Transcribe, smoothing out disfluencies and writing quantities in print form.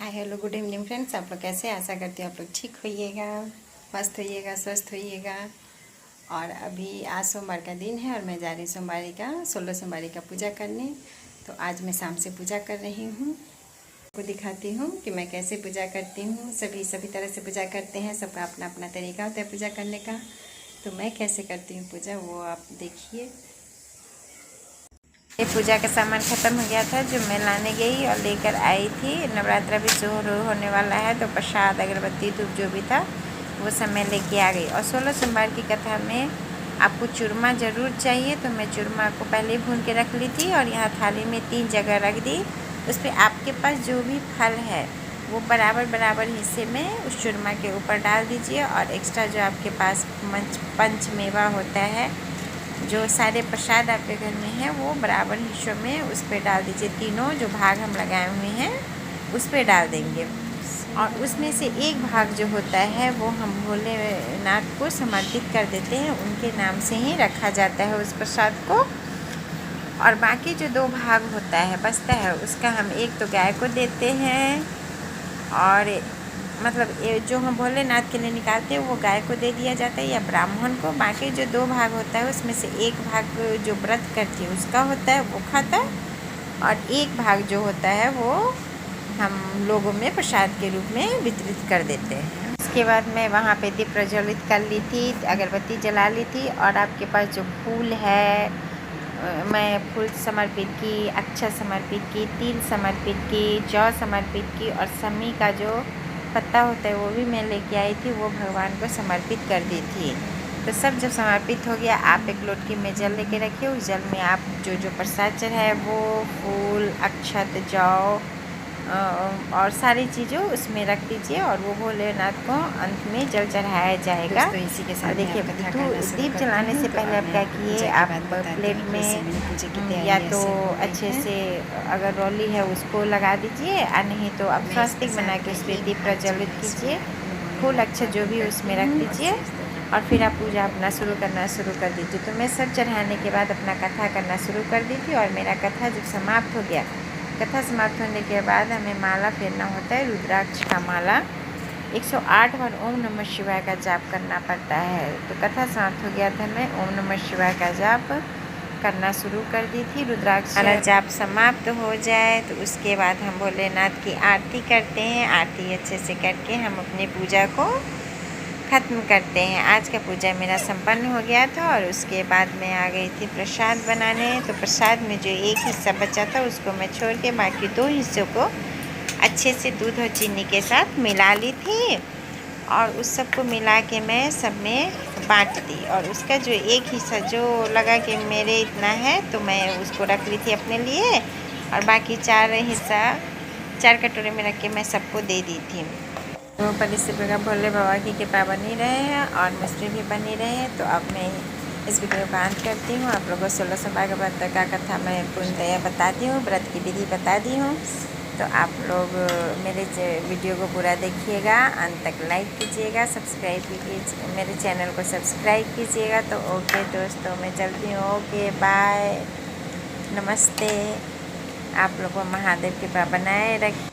Hi hello good evening friends. आप लोग कैसे? आशा करती हूँ आप लोग ठीक होइएगा, मस्त होइएगा, स्वस्थ होइएगा। और अभी आज सोमवार का दिन है और मैं जा रही सोमवारी का 16 सोमवारी का पूजा करने। तो आज मैं शाम से पूजा कर रही हूँ। आपको दिखाती हूँ कि मैं कैसे पूजा करती हूँ। सभी तरह से पूजा करते हैं, सबका अपना अपना तरीका होता है पूजा करने का। तो मैं कैसे करती हूँ पूजा वो आप देखिए। ये पूजा का सामान ख़त्म हो गया था जो मैं लाने गई और लेकर आई थी। नवरात्रा भी शुरू होने वाला है तो प्रसाद अगरबत्ती धूप जो भी था वो सब मैं लेके आ गई। और 16 सोमवार की कथा में आपको चूरमा ज़रूर चाहिए, तो मैं चूरमा को पहले भून के रख ली थी और यहाँ थाली में 3 जगह रख दी। उस पर आपके पास जो भी फल है वो बराबर हिस्से में उस चूरमा के ऊपर डाल दीजिए। और एक्स्ट्रा जो आपके पास पंचमेवा होता है, जो सारे प्रसाद आपके घर में हैं वो बराबर हिस्सों में उस पर डाल दीजिए। तीनों जो भाग हम लगाए हुए हैं उस पर डाल देंगे। और उसमें से एक भाग जो होता है वो हम भोलेनाथ को समर्पित कर देते हैं, उनके नाम से ही रखा जाता है उस प्रसाद को। और बाकी जो 2 भाग होता है बचता है उसका हम एक तो गाय को देते हैं, और मतलब ये जो हम भोलेनाथ के लिए निकालते हैं वो गाय को दे दिया जाता है या ब्राह्मण को। बाकी जो 2 भाग होता है उसमें से एक भाग जो व्रत करती है उसका होता है वो खाता है, और एक भाग जो होता है वो हम लोगों में प्रसाद के रूप में वितरित कर देते हैं। उसके बाद मैं वहाँ पे दीप प्रज्वलित कर ली थी, अगरबत्ती जला ली थी। और आपके पास जो फूल है, मैं फूल समर्पित की, अक्षत समर्पित की, तिल समर्पित की, जौ समर्पित की, और समी का जो पत्ता होता है वो भी मैं लेके आई थी, वो भगवान को समर्पित कर दी थी। तो सब जब समर्पित हो गया, आप एक लोटकी में जल लेके रखिए। उस जल में आप जो प्रसाद चढ़ाए वो फूल, अक्षत, जौ और सारी चीज़ों उसमें रख दीजिए और वो भोलेनाथ को अंत में जल चढ़ाया जाएगा। तो इसी के साथ देखिए, दीप जलाने से पहले आप क्या किए, आप प्लेट में या तो अच्छे से अगर रौली है उसको लगा दीजिए, और नहीं तो आप स्वास्तिक बना के उस पर दीप प्रज्वलित कीजिए। फूल अक्षत जो भी उसमें रख दीजिए और फिर आप पूजा अपना शुरू कर दीजिए। तो मैं सब चढ़ाने के बाद अपना कथा करना शुरू कर दी थी। और मेरा कथा जब समाप्त हो गया, कथा समाप्त होने के बाद हमें माला फेरना होता है, रुद्राक्ष का माला। 108 बार ओम नमः शिवाय का जाप करना पड़ता है। तो कथा समाप्त हो गया था, मैं ओम नमः शिवाय का जाप करना शुरू कर दी थी। रुद्राक्ष वाला जाप समाप्त हो जाए तो उसके बाद हम भोलेनाथ की आरती करते हैं। आरती अच्छे से करके हम अपनी पूजा को ख़त्म करते हैं। आज का पूजा मेरा संपन्न हो गया था। और उसके बाद मैं आ गई थी प्रसाद बनाने। तो प्रसाद में जो एक हिस्सा बचा था उसको मैं छोड़ के बाकी 2 हिस्सों को अच्छे से दूध और चीनी के साथ मिला ली थी, और उस सब को मिला के मैं सब में बांट दी। और उसका जो एक हिस्सा जो लगा कि मेरे इतना है तो मैं उसको रख ली थी अपने लिए, और बाकी 4 हिस्सा 4 कटोरे में रख के मैं सबको दे दी थी। तो परिस्थिति का भोले बाबा की कृपा बनी रहे हैं और मुझसे भी बनी रहे हैं। तो अब मैं इस वीडियो को अंत करती हूँ। आप लोगों को 16 सोमवार के व्रत का कथा मैं पूर्णतया बताती हूँ, व्रत की विधि बता दी हूँ। तो आप लोग मेरे वीडियो को पूरा देखिएगा, अंत तक लाइक कीजिएगा, सब्सक्राइब कीजिए, मेरे चैनल को सब्सक्राइब कीजिएगा। तो ओके दोस्तों, मैं चलती हूँ। ओके बाय, नमस्ते। आप लोगों को महादेव कृपा बनाए रख।